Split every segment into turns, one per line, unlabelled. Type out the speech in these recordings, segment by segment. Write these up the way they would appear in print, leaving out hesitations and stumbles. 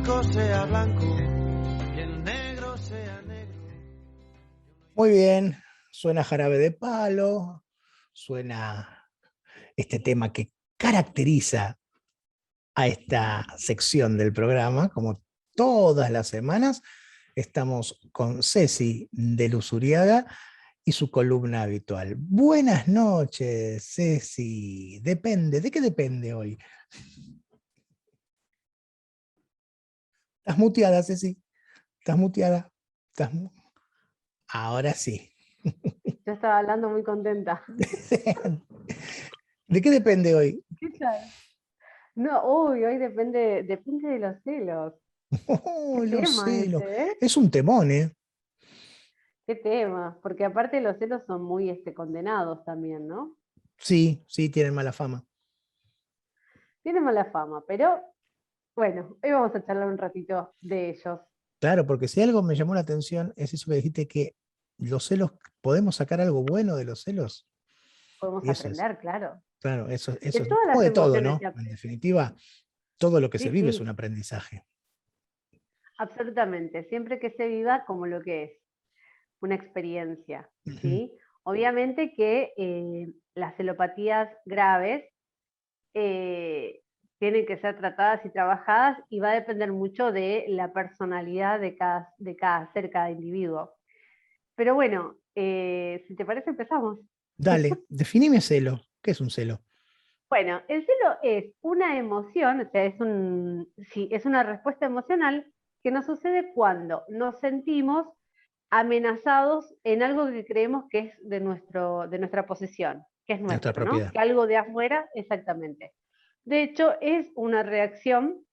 blanco sea blanco y el negro sea negro.
Muy bien, suena Jarabe de Palo, suena este tema que caracteriza a esta sección del programa, como todas las semanas. Estamos con Ceci de Luzuriaga y su columna habitual. Buenas noches, Ceci. Depende, ¿de qué depende hoy? ¿Estás muteada, Ceci? ¿Estás muteada? ¿Estás mu- Ahora sí.
Yo estaba hablando muy contenta.
¿De qué depende hoy?
¿Qué tal? No, uy, hoy depende de los celos.
Oh,
Qué
los
tema
celos.
ese, ¿eh?
Es un temón, ¿eh?
Qué tema. Porque aparte los celos son muy condenados también, ¿no?
Sí, sí, tienen mala fama.
Tienen mala fama, pero bueno, hoy vamos a charlar un ratito de ellos.
Claro, porque si algo me llamó la atención es eso que dijiste que los celos, ¿podemos sacar algo bueno de los celos?
Podemos
Y eso es,
aprender, claro.
claro,
De
eso es
todas
como
las
de todo,
emociones
¿no?
se
En
aprende.
definitiva, todo lo que se
Sí,
vive es
sí,
un aprendizaje.
absolutamente. Siempre que se viva como lo que es, una experiencia,
Ujú.
¿sí? Obviamente que las celopatías graves eh, tienen que ser tratadas y trabajadas y va a depender mucho de la personalidad de cada ser, cada individuo. Pero bueno, si te parece empezamos.
Dale, definime celo. ¿Qué es un celo?
Bueno, el celo es una emoción, o sea, sí, es una respuesta emocional que nos sucede cuando nos sentimos amenazados en algo que creemos que es de nuestra posesión, que es
Nuestra
nuestro, ¿no?
propiedad.
Que algo de afuera, exactamente. De hecho, es una reacción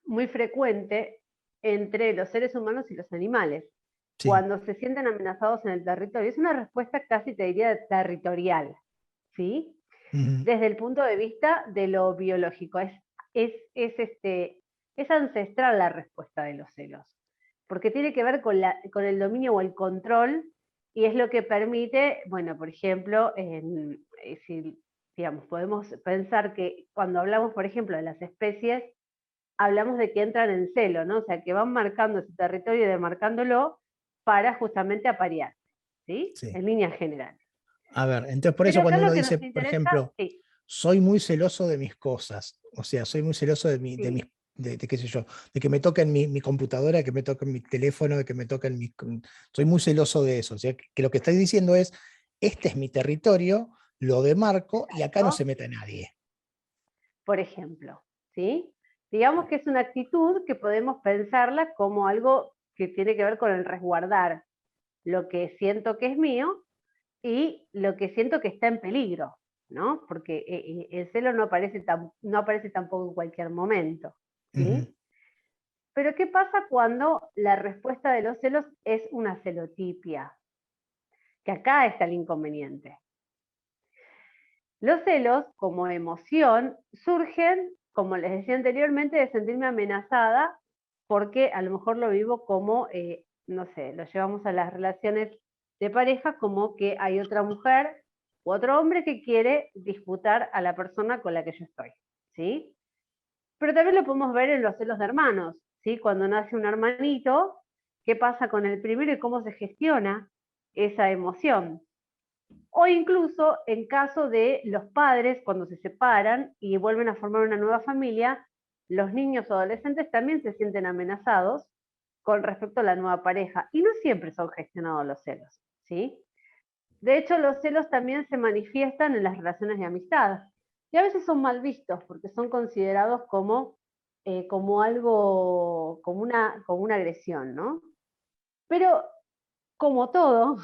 muy frecuente entre los seres humanos y los animales,
Sí.
cuando se sienten amenazados en el territorio. Es una respuesta casi, te diría, territorial, ¿sí?
Ujú.
Desde el punto de vista de lo biológico. Es ancestral la respuesta de los celos, porque tiene que ver con el dominio o el control, y es lo que permite, bueno, por ejemplo, si, digamos, podemos pensar que cuando hablamos, por ejemplo, de las especies, hablamos de que entran en celo, ¿no? O sea, que van marcando ese territorio y demarcándolo para justamente aparear, ¿sí?
Sí.
En líneas generales.
A ver, entonces por eso
Pero acá
cuando uno
lo que
dice,
nos
por
interesa,
ejemplo,
sí,
soy muy celoso de mis cosas, o sea, soy muy celoso de mis,
sí,
de qué sé yo, de que me toquen mi computadora, que me toquen mi teléfono, de que me toquen soy muy celoso de eso, o sea, que lo que estoy diciendo es, este es mi territorio, lo demarco y acá no se
¿no?
mete nadie.
Por ejemplo, ¿sí? Digamos que es una actitud que podemos pensarla como algo que tiene que ver con el resguardar lo que siento que es mío y lo que siento que está en peligro, ¿no? Porque el celo no aparece tampoco en cualquier momento,
Ujú.
¿sí? Pero ¿qué pasa cuando la respuesta de los celos es una celotipia? Que acá está el inconveniente. Los celos, como emoción, surgen, como les decía anteriormente, de sentirme amenazada, porque a lo mejor lo vivo como, no sé, lo llevamos a las relaciones de pareja como que hay otra mujer u otro hombre que quiere disputar a la persona con la que yo estoy, ¿sí? Pero también lo podemos ver en los celos de hermanos, ¿sí? Cuando nace un hermanito, ¿qué pasa con el primero y cómo se gestiona esa emoción? O incluso en caso de los padres, cuando se separan y vuelven a formar una nueva familia, los niños o adolescentes también se sienten amenazados con respecto a la nueva pareja. Y no siempre son gestionados los celos, ¿sí? De hecho, los celos también se manifiestan en las relaciones de amistad. Y a veces son mal vistos porque son considerados como algo, como una agresión, ¿no? Pero, como todo,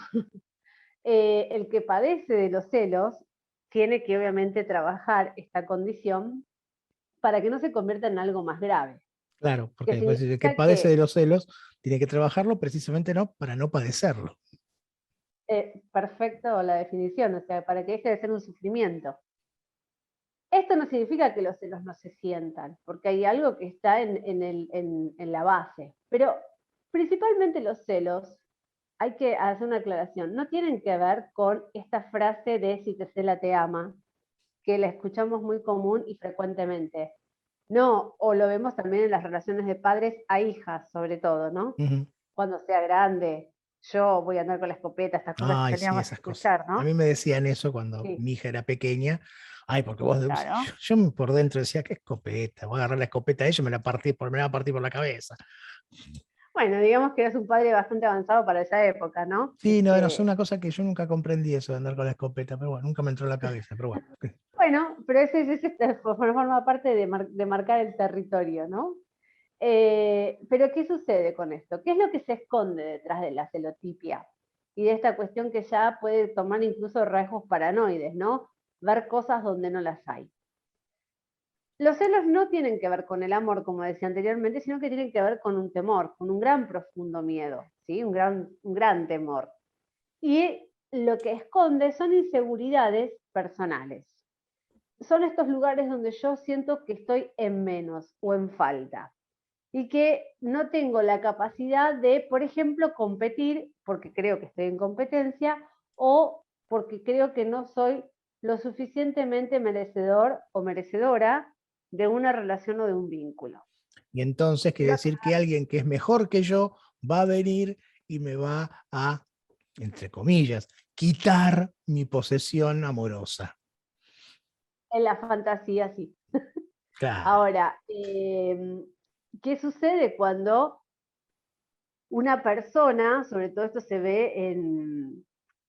el que padece de los celos tiene que obviamente trabajar esta condición para que no se convierta en algo más grave.
Claro,
Que
porque pues, el que
significa
padece de
que,
los celos tiene que trabajarlo precisamente no para no padecerlo.
perfecto la definición, o sea, para que deje de ser un sufrimiento. Esto no significa que los celos no se sientan, porque hay algo que está en la base. Pero principalmente los celos, hay que hacer una aclaración, no tienen que ver con esta frase de si te cela te ama, que la escuchamos muy común y frecuentemente. No, o lo vemos también en las relaciones de padres a hijas, sobre todo, ¿no?
Ujú.
Cuando sea grande, yo voy a andar con la escopeta, estas cosas que
Ay, sí,
solíamos
esas cosas.
escuchar,
A
¿no?
mí me decían eso cuando
Sí,
mi hija era pequeña. Ay, porque vos,
claro.
yo por dentro decía, ¿qué escopeta? Voy a agarrar la escopeta a ella y me la va a partir por la cabeza.
Bueno, digamos que eres un padre bastante avanzado para esa época, ¿no?
Sí, no, no, es una cosa que yo nunca comprendí eso de andar con la escopeta, pero bueno, nunca me entró en la cabeza, pero bueno.
Bueno, pero ese forma parte de marcar el territorio, ¿no? Pero ¿qué sucede con esto? ¿Qué es lo que se esconde detrás de la celotipia? Y de esta cuestión que ya puede tomar incluso rasgos paranoides, ¿no? Ver cosas donde no las hay. Los celos no tienen que ver con el amor, como decía anteriormente, sino que tienen que ver con un temor, con un gran profundo miedo, ¿sí? Un gran temor. Y lo que esconde son inseguridades personales. Son estos lugares donde yo siento que estoy en menos o en falta y que no tengo la capacidad de, por ejemplo, competir porque creo que estoy en competencia o porque creo que no soy lo suficientemente merecedor o merecedora de una relación o de un vínculo.
Y entonces quiere
Lo-
decir que alguien que es mejor que yo va a venir y me va a, entre comillas, quitar mi posesión amorosa.
en la fantasía, sí.
Claro.
Ahora, ¿qué sucede cuando una persona, sobre todo esto se ve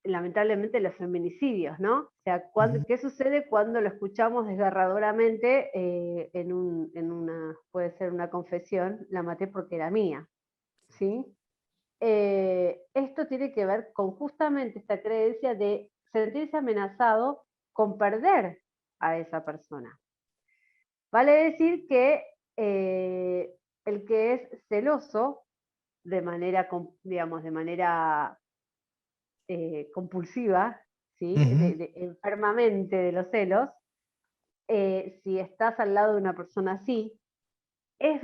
lamentablemente, los feminicidios, ¿no? O sea,
Ujú.
¿qué sucede cuando lo escuchamos desgarradoramente puede ser una confesión, la maté porque era mía, ¿sí? Esto tiene que ver con justamente esta creencia de sentirse amenazado con perder a esa persona. Vale decir que el que es celoso de manera, digamos, de manera compulsiva, ¿sí?
Ujú.
Enfermamente de los celos, si estás al lado de una persona así, es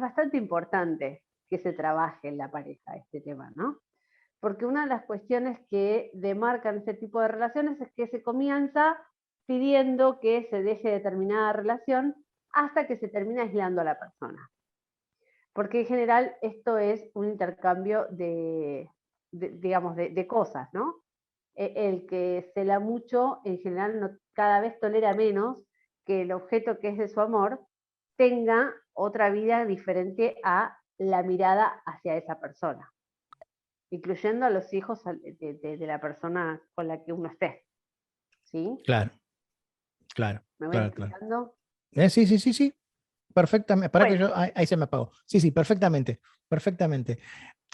bastante importante que se trabaje en la pareja este tema, ¿no? Porque una de las cuestiones que demarcan este tipo de relaciones es que se comienza pidiendo que se deje determinada relación hasta que se termina aislando a la persona. Porque en general esto es un intercambio digamos, de cosas, ¿no? El que cela mucho, en general, cada vez tolera menos que el objeto que es de su amor tenga otra vida diferente a la mirada hacia esa persona, incluyendo a los hijos de la persona con la que uno esté. ¿Sí?
Claro, claro,
¿Me voy
claro, claro.
explicando?
Sí, sí, sí, sí. Perfectamente. Para que
Bueno,
yo. Ahí se me apagó. Sí, sí, perfectamente. Perfectamente.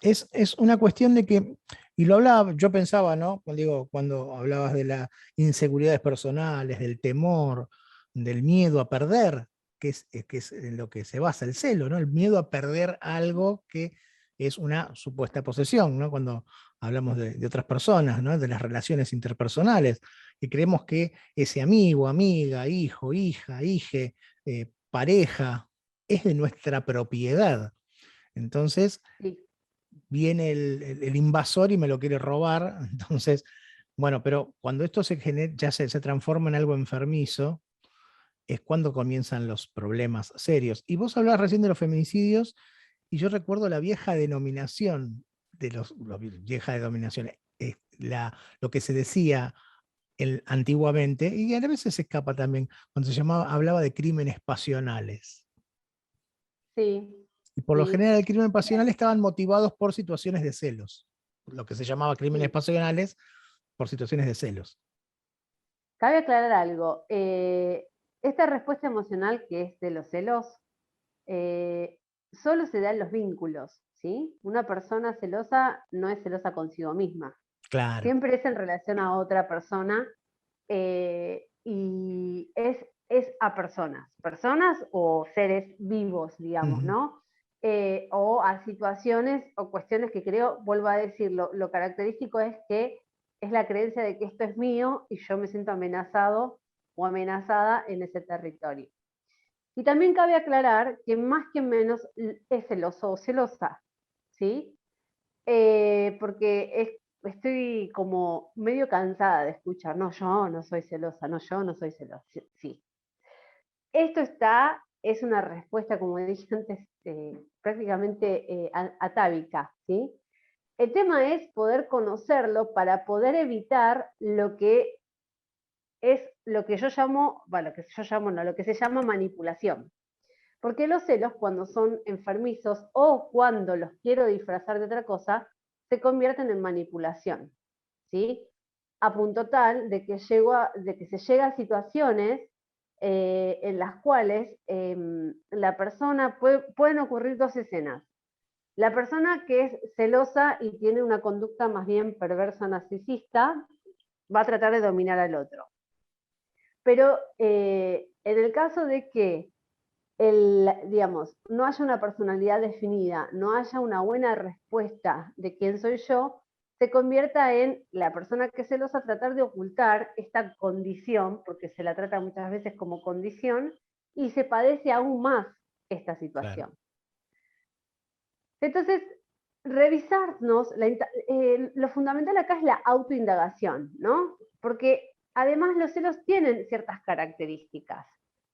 Es una cuestión de que, y lo hablaba, yo pensaba, ¿no? Cuando digo, cuando hablabas de las inseguridades personales, del temor, del miedo a perder, que es en lo que se basa el celo, ¿no? El miedo a perder algo que es una supuesta posesión, ¿no? Cuando hablamos de otras personas, ¿no? De las relaciones interpersonales, y creemos que ese amigo, amiga, hijo, hija, hije, pareja, es de nuestra propiedad. Entonces,
sí,
viene el invasor y me lo quiere robar. Entonces, bueno, pero cuando esto ya se transforma en algo enfermizo, es cuando comienzan los problemas serios. Y vos hablabas recién de los feminicidios, y yo recuerdo la vieja denominación vieja denominación, lo que se decía antiguamente, y a veces se escapa también, cuando hablaba de crímenes pasionales.
sí,
Y por lo
sí,
general el crimen pasional estaban motivados por situaciones de celos, lo que se llamaba crímenes
sí.
pasionales por situaciones de celos.
Cabe aclarar algo. Esta respuesta emocional que es de los celos, solo se da en los vínculos, ¿sí? Una persona celosa no es celosa consigo misma.
Claro.
Siempre es en relación a otra persona y es a personas o seres vivos, digamos,
Ujú.
¿no? O a situaciones o cuestiones que creo, vuelvo a decir, lo característico es que es la creencia de que esto es mío y yo me siento amenazado o amenazada en ese territorio. Y también cabe aclarar que más que menos es celoso o celosa, ¿sí? Porque estoy como medio cansada de escuchar, no, yo no soy celosa, no, yo no soy celosa. Sí. esto es una respuesta, como dije antes, prácticamente atávica, ¿sí? El tema es poder conocerlo para poder evitar lo que es lo que yo llamo, bueno, lo que se llama manipulación. Porque los celos, cuando son enfermizos o cuando los quiero disfrazar de otra cosa, se convierten en manipulación, ¿sí? A punto tal de que se llega a situaciones en las cuales la persona, pueden ocurrir dos escenas. La persona que es celosa y tiene una conducta más bien perversa narcisista, va a tratar de dominar al otro. Pero en el caso de que digamos, no haya una personalidad definida, no haya una buena respuesta de quién soy yo, se convierta en la persona que es celosa tratar de ocultar esta condición, porque se la trata muchas veces como condición, y se padece aún más esta situación.
Claro.
Entonces, revisarnos, lo fundamental acá es la autoindagación, ¿no? Porque además los celos tienen ciertas características,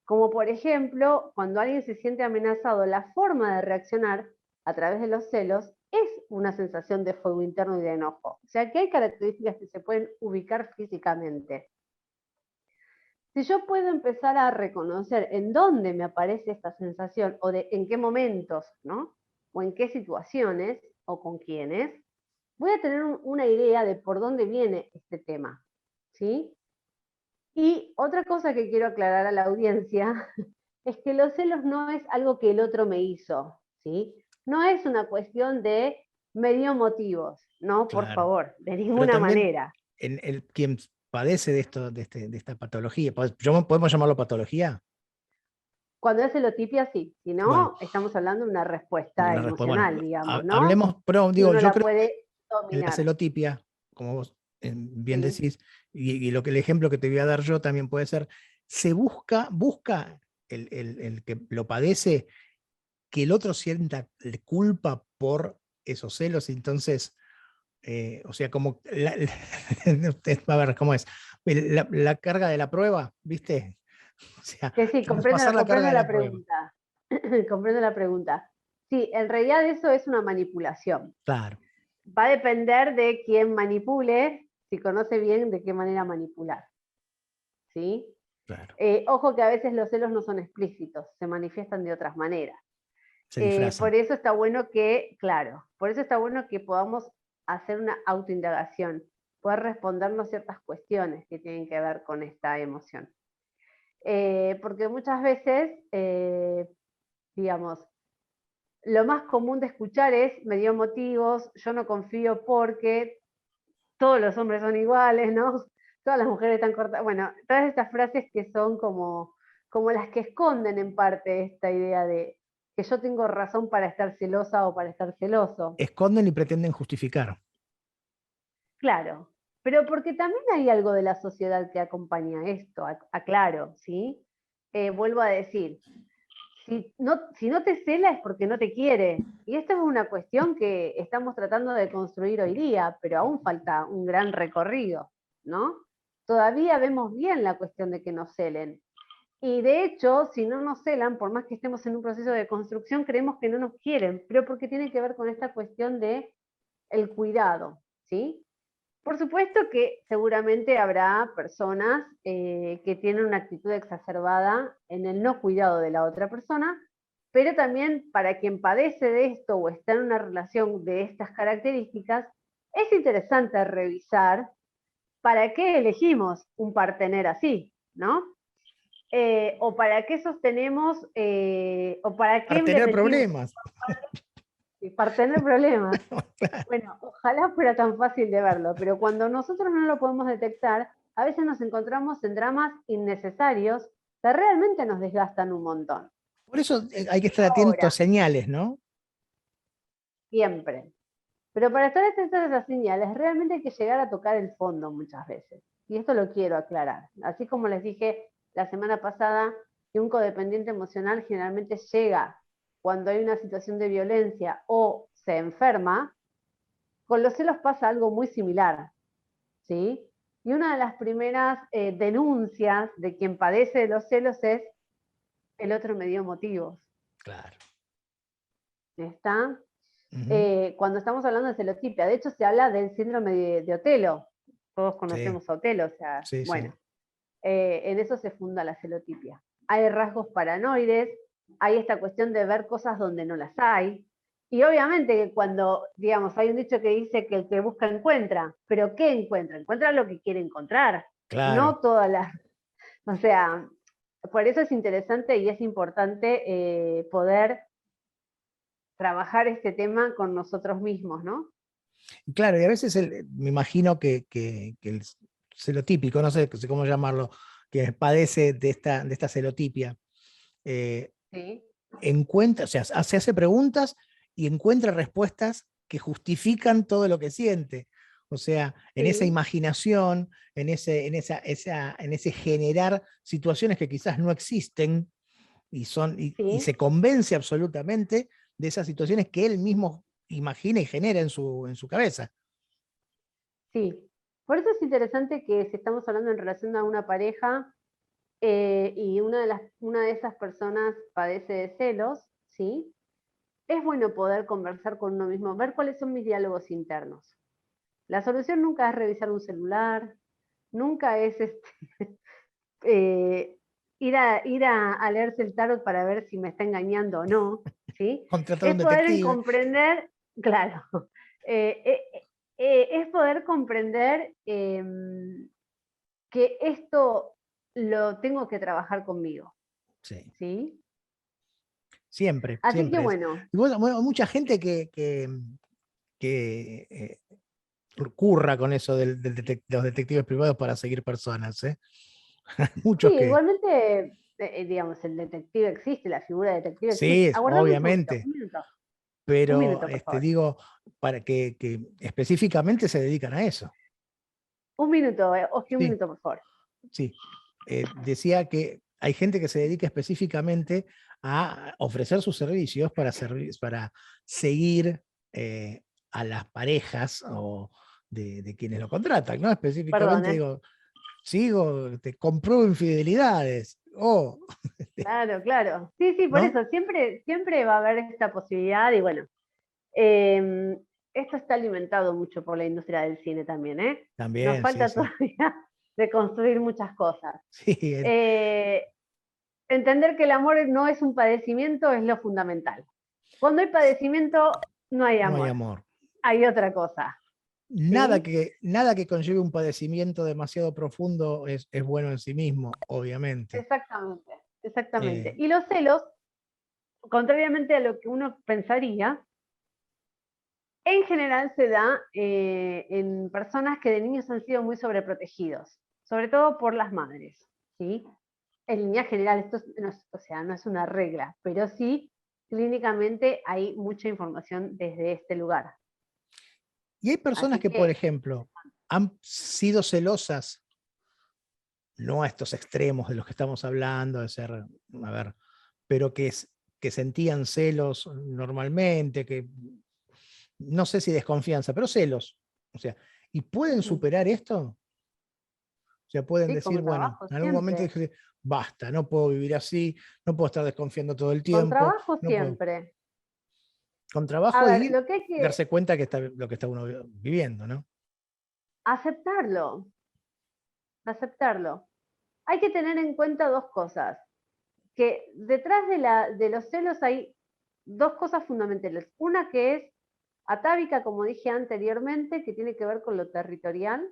como por ejemplo, cuando alguien se siente amenazado, la forma de reaccionar a través de los celos es una sensación de fuego interno y de enojo. O sea que hay características que se pueden ubicar físicamente. Si yo puedo empezar a reconocer en dónde me aparece esta sensación o en qué momentos, ¿no? O en qué situaciones o con quiénes, voy a tener una idea de por dónde viene este tema, ¿sí? Y otra cosa que quiero aclarar a la audiencia es que los celos no es algo que el otro me hizo, ¿sí? No es una cuestión de me dio motivos, no, por
Claro.
favor, de
Pero
ninguna
también
manera.
quien padece de esto, de esta patología, ¿podemos llamarlo patología?
Cuando es celotipia, sí. Si
Bueno,
no, estamos hablando de una respuesta
una respuesta.
emocional,
Bueno,
digamos, ¿no?
hablemos, pero
Y
digo,
uno
yo
la
creo
puede
que en la
dominar.
celotipia, como vos bien
Sí.
decís, y lo que el ejemplo que te voy a dar yo también puede ser, se busca el que lo padece que el otro sienta culpa por esos celos, entonces, o sea, como, a ver, ¿cómo es? La carga de la prueba, ¿viste? O sea,
Que sí,
pasar la carga
comprendo
de
la
la prueba.
pregunta. Comprendo la pregunta. Sí, en realidad eso es una manipulación.
Claro,
Va a depender de quién manipule, si conoce bien de qué manera manipular. ¿Sí?
claro,
Ojo que a veces los celos no son explícitos, se manifiestan de otras maneras.
se disfrazan.
Por eso está bueno que, claro, por eso está bueno que podamos hacer una autoindagación, poder respondernos ciertas cuestiones que tienen que ver con esta emoción. Porque muchas veces, digamos, lo más común de escuchar es me dio motivos, yo no confío porque todos los hombres son iguales, ¿no? Todas las mujeres están cortadas. Bueno, todas estas frases que son como las que esconden en parte esta idea de que yo tengo razón para estar celosa o para estar celoso.
Esconden y pretenden justificar.
Claro, pero porque también hay algo de la sociedad que acompaña esto, aclaro, ¿sí? Vuelvo a decir, si no te cela es porque no te quiere. Y esta es una cuestión que estamos tratando de construir hoy día, pero aún falta un gran recorrido, ¿no? Todavía vemos bien la cuestión de que nos celen. Y de hecho, si no nos celan, por más que estemos en un proceso de construcción, creemos que no nos quieren, pero porque tiene que ver con esta cuestión de el cuidado, ¿sí? Por supuesto que seguramente habrá personas que tienen una actitud exacerbada en el no cuidado de la otra persona, pero también para quien padece de esto o está en una relación de estas características, es interesante revisar para qué elegimos un partener así, ¿no? O para qué sostenemos, o para qué
Para
le
tener
metimos
problemas.
partener problemas. Bueno, ojalá fuera tan fácil de verlo, pero cuando nosotros no lo podemos detectar, a veces nos encontramos en dramas innecesarios que realmente nos desgastan un montón.
Por eso hay que estar atento a
Ahora,
señales, ¿no?
siempre. Pero para estar atentos a esas señales, realmente hay que llegar a tocar el fondo muchas veces. Y esto lo quiero aclarar. Así como les dije la semana pasada, que un codependiente emocional generalmente llega cuando hay una situación de violencia o se enferma, con los celos pasa algo muy similar, ¿sí? Y una de las primeras denuncias de quien padece de los celos es el otro me dio motivos.
Claro.
¿Está?
Ujú.
Cuando estamos hablando de celotipia, de hecho se habla del síndrome de Otelo. Todos
Sí,
conocemos a Otelo, o sea,
sí, sí.
bueno, en eso se funda la celotipia. Hay rasgos paranoides, hay esta cuestión de ver cosas donde no las hay. Y obviamente que cuando, digamos, hay un dicho que dice que el que busca encuentra, pero ¿qué encuentra? Encuentra lo que quiere encontrar,
Claro.
no todas las... O sea, por eso es interesante y es importante poder trabajar este tema con nosotros mismos, ¿no?
Claro, y a veces me imagino que el celotípico, no sé cómo llamarlo, que padece de esta celotipia, eh,
Sí,
encuentra, o sea, se hace preguntas y encuentra respuestas que justifican todo lo que siente. O sea, en esa
sí,
imaginación, en ese generar situaciones que quizás no existen y
sí,
se convence absolutamente de esas situaciones que él mismo imagina y genera en su cabeza.
sí. Por eso es interesante que si estamos hablando en relación a una pareja y una de esas personas padece de celos, ¿sí? Es bueno poder conversar con uno mismo, ver cuáles son mis diálogos internos. La solución nunca es revisar un celular, nunca es eh, ir a leerse el tarot para ver si me está engañando o no, ¿sí?
Contratar a
Es
un
poder
detective.
comprender, claro, eh, eh, es poder comprender que esto lo tengo que trabajar conmigo,
Sí.
¿sí?
Siempre,
Así que
siempre es.
bueno,
Y bueno, mucha gente que curra con eso de los detectives privados para seguir personas, ¿eh? Hay
sí,
muchos que,
igualmente, digamos, el detective existe, la figura de detective existe.
sí,
Aguardame
obviamente,
un
pero
minuto, por favor.
digo, para que específicamente se dedican a eso.
Un minuto, Oski, un
Sí,
minuto, por favor.
sí. Decía que hay gente que se dedica específicamente a ofrecer sus servicios para seguir a las parejas o de quienes lo contratan, ¿no?
Perdón,
Específicamente digo, sigo, te compruebo infidelidades, o,
Claro, claro. Sí, sí, por
¿no?
eso, siempre va a haber esta posibilidad y bueno, eh, esto está alimentado mucho por la industria del cine también, ¿eh? Nos
También, sí,
falta
sí.
todavía de construir muchas cosas.
Sí,
Eh, Entender que el amor no es un padecimiento es lo fundamental. Cuando hay padecimiento, no hay
no hay
amor,
amor.
hay otra cosa, ¿sí?
Nada que conlleve un padecimiento demasiado profundo es bueno en sí mismo, obviamente.
Exactamente, exactamente.
Eh,
Y los celos, contrariamente a lo que uno pensaría, en general se da en personas que de niños han sido muy sobreprotegidos, sobre todo por las madres, ¿sí? En línea general, no es, o sea, no es una regla, pero sí, clínicamente hay mucha información desde este lugar.
y hay personas
Así
que, por
que,
ejemplo, han sido celosas, no a estos extremos de los que estamos hablando, de ser, a ver, pero que sentían celos normalmente, que no sé si desconfianza, pero celos. O sea, ¿y pueden
ujú,
superar esto? O sea, pueden
sí,
decir,
con
bueno,
trabajo
en algún momento
siempre,
dije, basta, no puedo vivir así, no puedo estar desconfiando todo el
con
tiempo,
trabajo
no puedo.
siempre.
Con
A
trabajo
ver,
y
lo que hay que
darse cuenta que está lo que está uno viviendo, ¿no?
aceptarlo, aceptarlo. Hay que tener en cuenta dos cosas, que detrás de los celos hay dos cosas fundamentales. Una que es atávica, como dije anteriormente, que tiene que ver con lo territorial.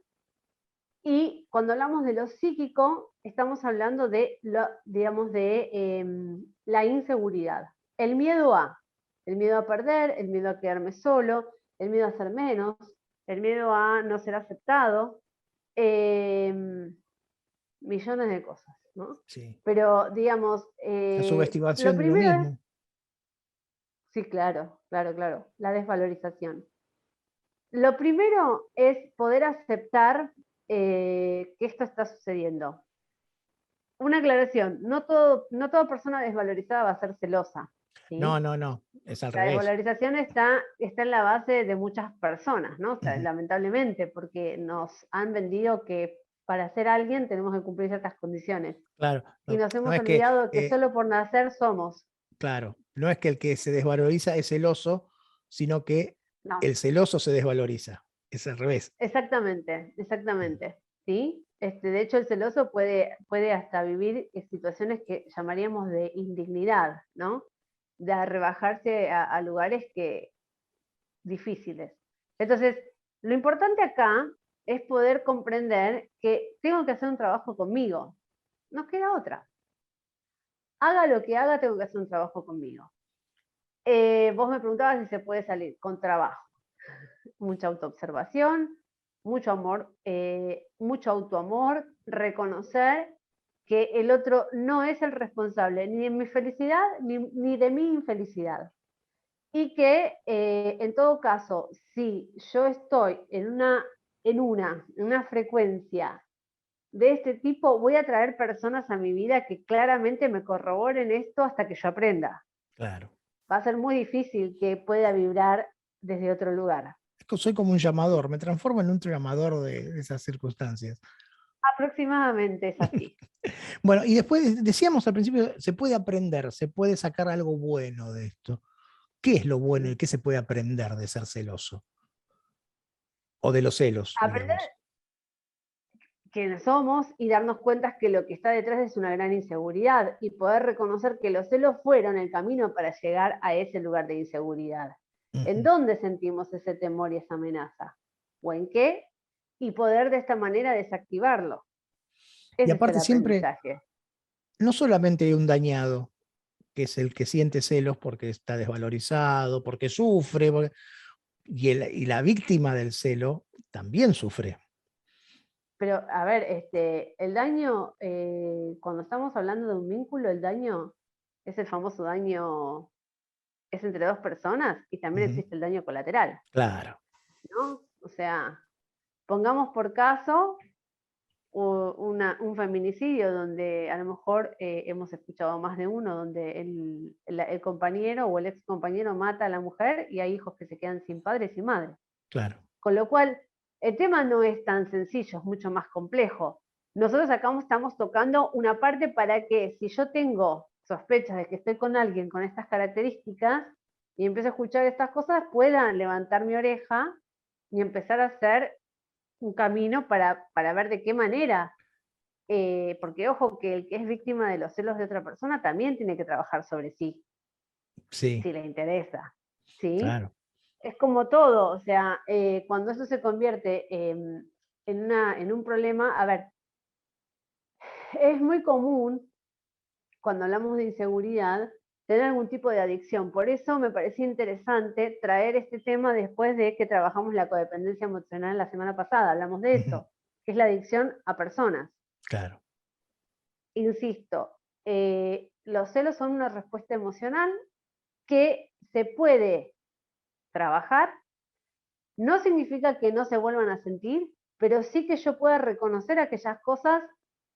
Y cuando hablamos de lo psíquico, estamos hablando de, digamos, de la inseguridad. El miedo a perder, el miedo a quedarme solo, el miedo a ser menos, el miedo a no ser aceptado, eh, millones de cosas, ¿no?
Sí.
Pero, digamos,
La
lo
subestimación de uno
primero es,
mismo.
sí, claro, claro, claro, la desvalorización. Lo primero es poder aceptar que esto está sucediendo. Una aclaración, no toda persona desvalorizada va a ser celosa,
No,
¿sí?
no, no, es al
La
revés.
desvalorización está en la base de muchas personas, ¿no? O sea,
Ujú.
lamentablemente, porque nos han vendido que para ser alguien tenemos que cumplir ciertas condiciones.
Claro,
Y nos
no
hemos
es que,
olvidado que solo por nacer somos.
claro, no es que el que se desvaloriza es celoso, sino que
No,
el celoso se desvaloriza. Es al revés.
exactamente, exactamente. ¿Sí? De hecho, el celoso puede hasta vivir situaciones que llamaríamos de indignidad, ¿no? De rebajarse a lugares difíciles. Entonces, lo importante acá es poder comprender que tengo que hacer un trabajo conmigo. No queda otra. Haga lo que haga, tengo que hacer un trabajo conmigo. Vos me preguntabas si se puede salir con trabajo. Mucha autoobservación, mucho amor, mucho autoamor, reconocer que el otro no es el responsable ni de mi felicidad ni de mi infelicidad. Y que en todo caso, si yo estoy en una frecuencia de este tipo, voy a traer personas a mi vida que claramente me corroboren esto hasta que yo aprenda.
Claro.
Va a ser muy difícil que pueda vibrar desde otro lugar.
Soy como un llamador, me transformo en un llamador de esas circunstancias.
Aproximadamente es así.
Bueno, y después decíamos al principio, se puede aprender, se puede sacar algo bueno de esto. ¿Qué es lo bueno y qué se puede aprender de ser celoso? O de los celos,
Aprender
digamos.
quiénes somos y darnos cuenta que lo que está detrás es una gran inseguridad y poder reconocer que los celos fueron el camino para llegar a ese lugar de inseguridad. ¿En dónde sentimos ese temor y esa amenaza? ¿O en qué? Y poder de esta manera desactivarlo.
Y
Ese es el
aparte siempre,
aprendizaje.
no solamente hay un dañado, que es el que siente celos porque está desvalorizado, porque sufre, y la víctima del celo también sufre.
Pero, a ver, el daño, cuando estamos hablando de un vínculo, el daño es el famoso daño, es entre dos personas y también existe el daño colateral,
Claro.
¿no? O sea, pongamos por caso un feminicidio donde a lo mejor hemos escuchado más de uno, donde el compañero o el ex compañero mata a la mujer y hay hijos que se quedan sin padres y madres.
Claro.
Con lo cual, el tema no es tan sencillo, es mucho más complejo. Nosotros acá estamos tocando una parte para que si yo tengo sospechas de que estoy con alguien con estas características y empiezo a escuchar estas cosas, pueda levantar mi oreja y empezar a hacer un camino para ver de qué manera. Porque ojo que el que es víctima de los celos de otra persona también tiene que trabajar sobre sí,
Sí,
si le interesa. ¿Sí?
claro.
Es como todo, o sea, cuando eso se convierte en un problema, a ver, es muy común cuando hablamos de inseguridad tener algún tipo de adicción. Por eso me parecía interesante traer este tema después de que trabajamos la codependencia emocional la semana pasada. Hablamos de eso, que es la adicción a personas.
Claro.
Insisto, los celos son una respuesta emocional que se puede trabajar. No significa que no se vuelvan a sentir, pero sí que yo pueda reconocer aquellas cosas,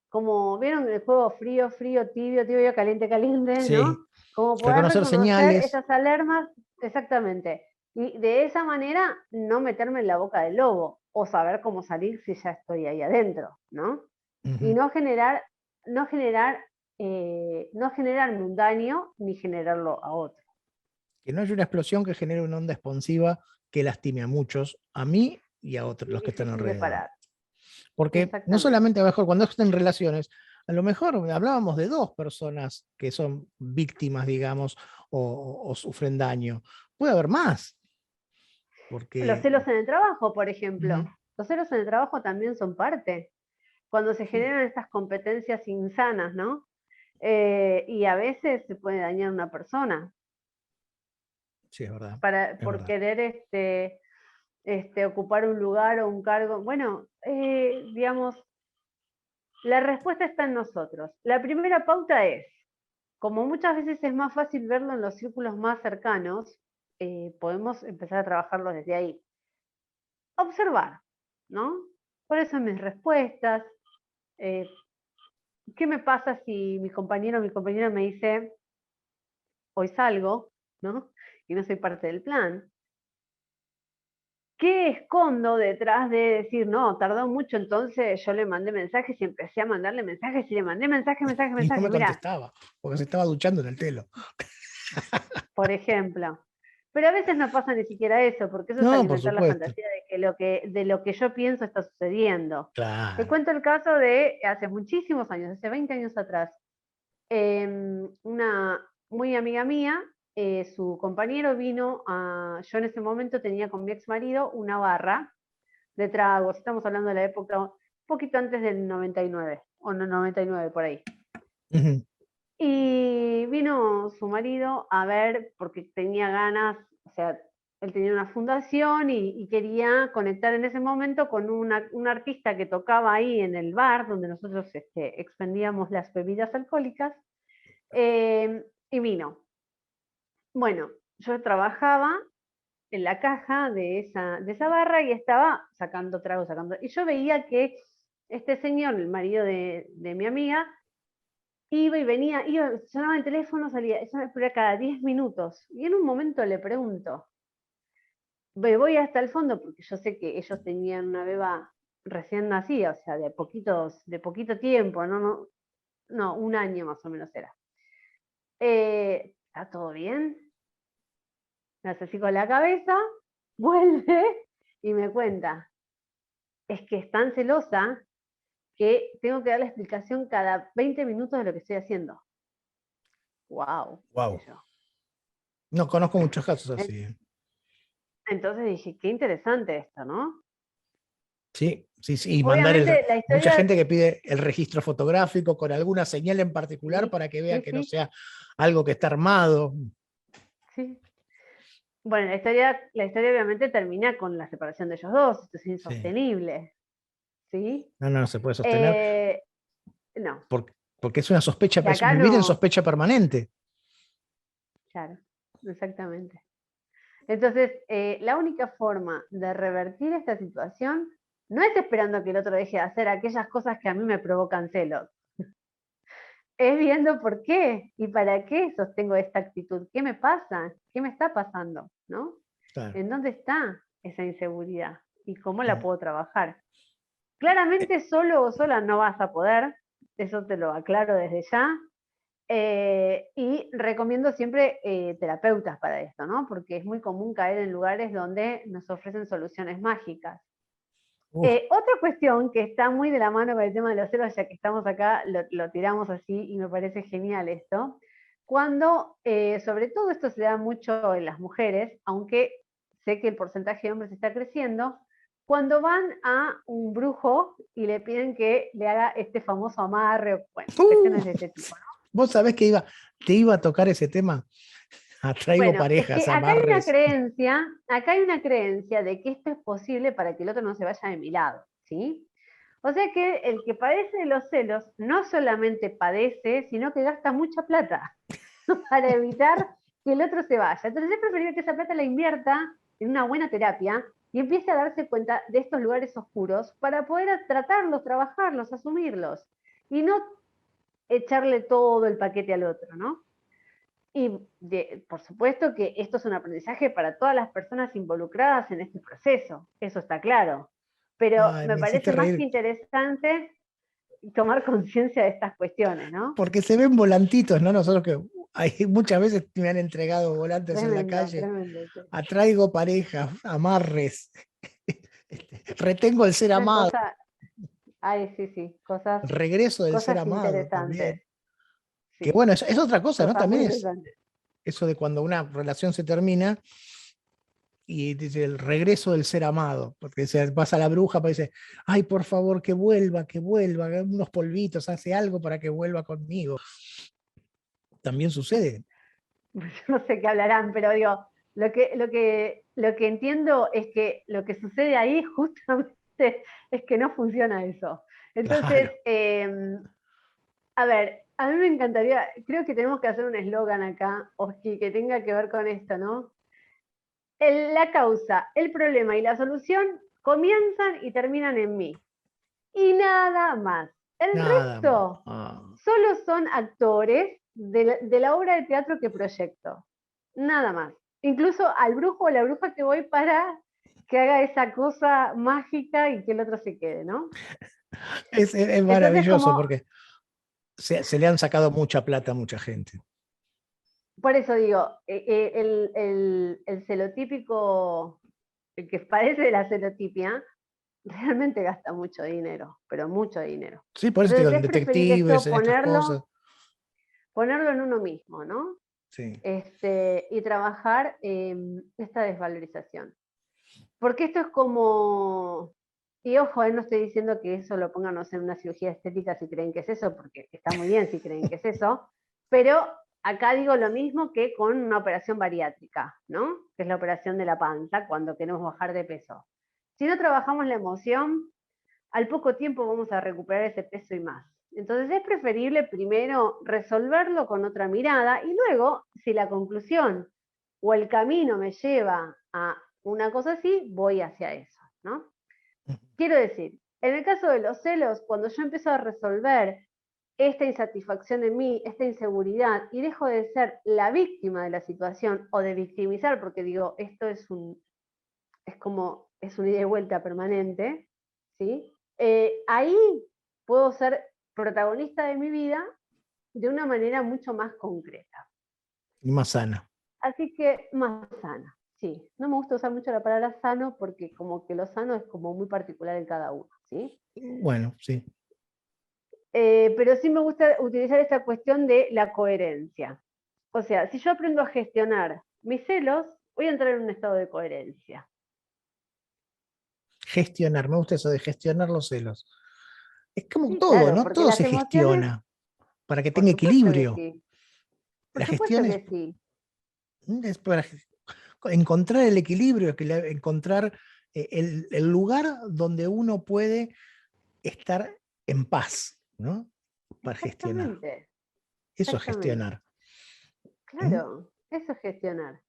como vieron el juego frío, frío, tibio, tibio, caliente, caliente,
Sí.
¿no? Como poder
Reconocer
reconocer
señales.
esas alermas, exactamente. Y de esa manera no meterme en la boca del lobo, o saber cómo salir si ya estoy ahí adentro, ¿no? Y no generarme un daño ni generarlo a otro.
Que no haya una explosión que genere una onda expansiva que lastime a muchos, a mí y a otros,
Y
los que están
difícil de
alrededor.
parar.
Porque no
Exactamente.
solamente a lo mejor cuando estén en relaciones, a lo mejor hablábamos de dos personas que son víctimas, digamos, o sufren daño. Puede haber más.
Los
Porque.
celos en el trabajo, por ejemplo.
Ujú,
Los celos en el trabajo también son parte. Cuando se
sí,
generan estas competencias insanas, ¿no? Y a veces se puede dañar una persona
sí, es verdad. Es
por
verdad.
querer ocupar un lugar o un cargo. Bueno, digamos, la respuesta está en nosotros. La primera pauta es, como muchas veces es más fácil verlo en los círculos más cercanos, podemos empezar a trabajarlo desde ahí. Observar, ¿no? ¿Cuáles son mis respuestas? Eh, ¿Qué me pasa si mi compañero o mi compañera me dice, hoy salgo, ¿no? Y no soy parte del plan? ¿qué escondo detrás de decir, no, tardó mucho, entonces yo le mandé mensajes y empecé a mandarle mensajes y le mandé mensajes?
Y no me
Mirá,
contestaba, porque se estaba duchando en el telo.
por ejemplo. Pero a veces no pasa ni siquiera eso, porque eso es
No, por
alimentar la
supuesto.
fantasía de lo que yo pienso está sucediendo. Te
Claro.
cuento el caso de hace muchísimos años, hace 20 años atrás. Una muy amiga mía, su compañero vino yo en ese momento tenía con mi ex marido una barra de tragos, estamos hablando de la época un poquito antes del 99, o no, 99 por ahí.
Ujú.
Y vino su marido a ver, porque tenía ganas, o sea, él tenía una fundación y quería conectar en ese momento con un artista que tocaba ahí en el bar, donde nosotros expendíamos las bebidas alcohólicas, y vino. Bueno, yo trabajaba en la caja de esa barra y estaba sacando tragos, y yo veía que este señor, el marido de mi amiga, iba y venía, sonaba el teléfono, salía, eso me esperaba cada 10 minutos. Y en un momento le pregunto, me voy hasta el fondo, porque yo sé que ellos tenían una beba recién nacida, o sea, de poquito tiempo, no, un año más o menos era. ¿Está todo bien? Me hace así con la cabeza, vuelve y me cuenta, es que es tan celosa que tengo que darle explicación cada 20 minutos de lo que estoy haciendo. Wow,
Wow.
dije yo.
No conozco muchos casos así.
Entonces dije, qué interesante esto, ¿no?
Sí, sí, sí. Y mandar
Obviamente la
mucha
historia,
gente que pide el registro fotográfico con alguna señal en particular
sí,
para que vea
sí,
que no
sí,
sea algo que está armado.
sí. Bueno, la historia obviamente termina con la separación de ellos dos, esto es
Sí.
insostenible, ¿sí?
No, no se puede sostener
Eh, no,
porque es una sospecha,
y
es
acá
vivir en
no,
sospecha permanente.
claro, exactamente. Entonces, la única forma de revertir esta situación no es esperando que el otro deje de hacer aquellas cosas que a mí me provocan celos, es viendo por qué y para qué sostengo esta actitud, qué me pasa, qué me está pasando, ¿no?
Claro.
¿En dónde está esa inseguridad y cómo la
Mm.
puedo trabajar? Claramente solo o sola no vas a poder, eso te lo aclaro desde ya, y recomiendo siempre terapeutas para esto, ¿no? Porque es muy común caer en lugares donde nos ofrecen soluciones mágicas.
Uf,
Otra cuestión que está muy de la mano con el tema de los celos, ya que estamos acá, lo tiramos así y me parece genial esto, cuando, sobre todo esto se da mucho en las mujeres, aunque sé que el porcentaje de hombres está creciendo, cuando van a un brujo y le piden que le haga este famoso amarre, o bueno,
uh,
cuestiones de este tipo, ¿no?
vos sabés que te iba a tocar ese tema. Atraigo
Bueno, es
parejas,
que
amarres.
acá hay una creencia de que esto es posible para que el otro no se vaya de mi lado, ¿sí? O sea que el que padece de los celos no solamente padece, sino que gasta mucha plata para evitar que el otro se vaya. Entonces es preferible que esa plata la invierta en una buena terapia y empiece a darse cuenta de estos lugares oscuros para poder tratarlos, trabajarlos, asumirlos y no echarle todo el paquete al otro, ¿no? Y por supuesto que esto es un aprendizaje para todas las personas involucradas en este proceso, eso está claro. Pero
Ay,
me
me hiciste
parece más que
reír.
interesante tomar conciencia de estas cuestiones, ¿no?
Porque se ven volantitos, ¿no? Nosotros que hay, muchas veces me han entregado volantes en la
Tremendo,
calle.
tremendo. Sí.
Atraigo parejas, amarres. Retengo el ser
Una
amado.
cosa, ay, sí, sí, cosas,
Regreso del ser
cosas
amado
interesantes,
también. Que
sí,
bueno, es otra cosa, ¿no?
cosas muy
También es
interesantes.
eso de cuando una relación se termina y dice el regreso del ser amado, porque se pasa la bruja, pues dice, ay, por favor, que vuelva, unos polvitos, hace algo para que vuelva conmigo. También sucede.
No sé qué hablarán, pero digo, lo que entiendo es que lo que sucede ahí justamente es que no funciona eso. Entonces,
Claro.
a ver, a mí me encantaría, creo que tenemos que hacer un eslogan acá, Oski, que tenga que ver con esto, ¿no? La causa, el problema y la solución comienzan y terminan en mí. Y nada más. El
Nada más.
resto solo son actores de la obra de teatro que proyecto. Nada más. Incluso al brujo o la bruja que voy para que haga esa cosa mágica y que el otro se quede, ¿no?
Es
Entonces,
maravilloso
como,
porque se le han sacado mucha plata a mucha gente.
por eso digo, el celotípico, el que padece de la celotipia, realmente gasta mucho dinero, pero mucho dinero.
Sí, por eso te digo,
Entonces
en
es preferible
detectives,
esto
en estas cosas.
ponerlo en uno mismo, ¿no?
Sí.
Y trabajar esta desvalorización. Porque esto es como, y ojo, no estoy diciendo que eso lo pongan en una cirugía estética si creen que es eso, porque está muy bien si creen que es eso, pero acá digo lo mismo que con una operación bariátrica, ¿no? Que es la operación de la panza cuando queremos bajar de peso. Si no trabajamos la emoción, al poco tiempo vamos a recuperar ese peso y más. Entonces es preferible primero resolverlo con otra mirada y luego, si la conclusión o el camino me lleva a una cosa así, voy hacia eso, ¿no? Quiero decir, en el caso de los celos, cuando yo empiezo a resolver esta insatisfacción en mí, esta inseguridad, y dejo de ser la víctima de la situación o de victimizar, porque digo, esto es como, es un ida y vuelta permanente, ¿sí? Ahí puedo ser protagonista de mi vida de una manera mucho más concreta.
Y más sana.
Así que más sana, sí. No me gusta usar mucho la palabra sano porque como que lo sano es como muy particular en cada uno, ¿sí?
Bueno, sí.
Pero sí me gusta utilizar esta cuestión de la coherencia. O sea, si yo aprendo a gestionar mis celos, voy a entrar en un estado de coherencia.
Gestionar, me gusta eso de gestionar los celos. Es como
Sí,
todo,
claro,
¿no?
porque
Todo
las
se
emociones,
gestiona para que
por
tenga
supuesto que
equilibrio.
sí, por
La gestión
supuesto que sí.
es para encontrar el equilibrio, encontrar el lugar donde uno puede estar en paz, ¿no? Para gestionar.
Exactamente,
Eso es
exactamente.
gestionar. ¿Mm?
Claro, eso es gestionar.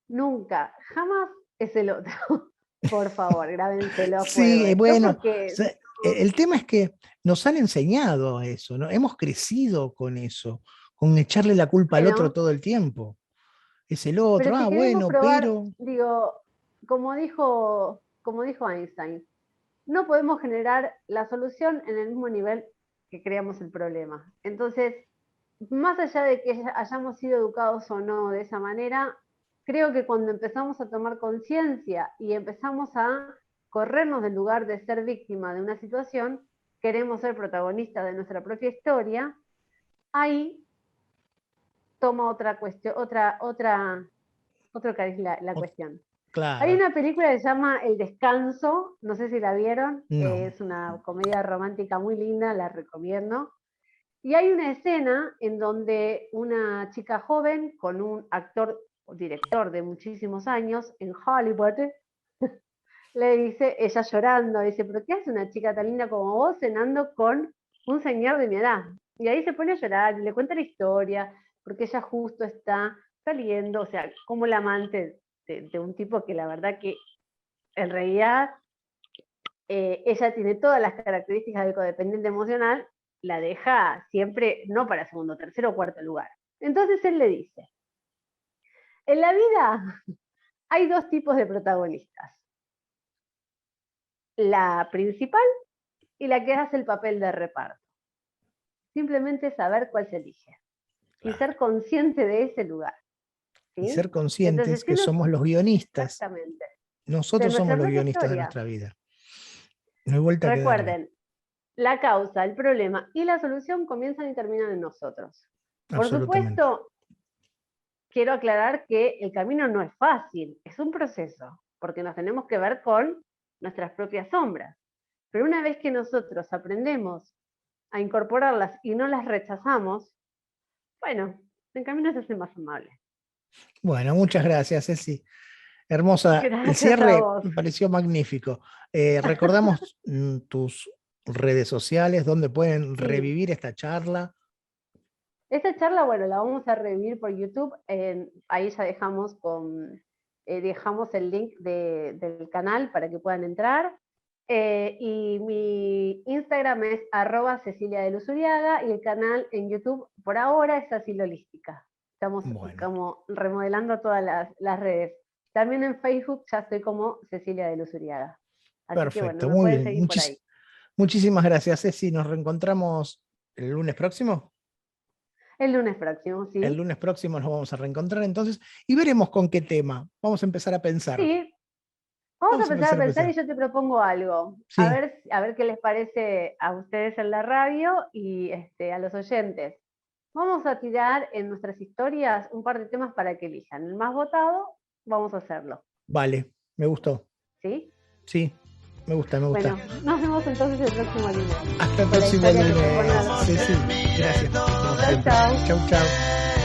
Nunca, jamás es el otro. Por favor, grábenselo a fuego
Sí,
esto
bueno, o
porque
sea, el tema es que nos han enseñado eso, ¿no? Hemos crecido con eso, con echarle la culpa al otro
bueno,
todo el tiempo. Es el
pero
otro,
si
ah,
queremos
bueno,
probar,
pero.
digo, como dijo Einstein, no podemos generar la solución en el mismo nivel que creamos el problema. Entonces, más allá de que hayamos sido educados o no de esa manera, creo que cuando empezamos a tomar conciencia y empezamos a corrernos del lugar de ser víctima de una situación, queremos ser protagonistas de nuestra propia historia, ahí toma otra cuestión, otro cariz la cuestión. Hay
Claro,
una película que se llama El Descanso, no sé si la vieron,
no.
es una comedia romántica muy linda, la recomiendo. Y hay una escena en donde una chica joven con un actor o director de muchísimos años en Hollywood le dice, ella llorando, dice, pero ¿qué hace una chica tan linda como vos cenando con un señor de mi edad? Y ahí se pone a llorar y le cuenta la historia, porque ella justo está saliendo, o sea, como la amante de un tipo que la verdad que en realidad ella tiene todas las características del codependiente emocional, la deja siempre no para segundo, tercero o cuarto lugar. Entonces él le dice, en la vida hay dos tipos de protagonistas, la principal y la que hace el papel de reparto. Simplemente saber cuál se elige y
Claro.
ser consciente de ese lugar.
Y
¿Sí?
ser conscientes
Entonces, si
que
uno,
somos los guionistas.
exactamente, de
Nosotros somos
nuestra
los
propia
guionistas de
historia.
nuestra vida. No hay vuelta que darle.
Recuerden, la causa, el problema y la solución comienzan y terminan en nosotros. Por
Absolutamente.
supuesto, quiero aclarar que el camino no es fácil, es un proceso, porque nos tenemos que ver con nuestras propias sombras. Pero una vez que nosotros aprendemos a incorporarlas y no las rechazamos, bueno, el camino se hace más amable.
Bueno, muchas gracias, Ceci. Hermosa. El
Gracias a
cierre
vos.
me pareció magnífico. Recordamos tus redes sociales donde pueden
Sí,
revivir esta charla.
esta charla, bueno, la vamos a revivir por YouTube. Ahí ya dejamos el link del canal para que puedan entrar. Y mi Instagram es @Cecilia de Luzuriaga y el canal en YouTube por ahora es Asilo Holística. Estamos
Bueno,
como remodelando todas las redes. También en Facebook ya estoy como Cecilia de Luz Uriaga. Así que
Perfecto,
bueno, me
muy
pueden
bien.
seguir por ahí.
Muchísimas gracias, Ceci. Nos reencontramos el lunes próximo.
El lunes próximo, sí.
El lunes próximo nos vamos a reencontrar entonces y veremos con qué tema. Vamos a empezar a pensar.
Sí, vamos a empezar a pensar y
pensar.
yo te propongo algo.
Sí.
A ver qué les parece a ustedes en la radio y a los oyentes. Vamos a tirar en nuestras historias un par de temas para que elijan. El más votado, vamos a hacerlo.
Vale, me gustó.
¿Sí?
Sí, me gusta.
Bueno, nos vemos entonces el próximo lunes.
Hasta el próximo lunes.
Sí,
Sí, gracias.
Chau, chau.
Chau, chau.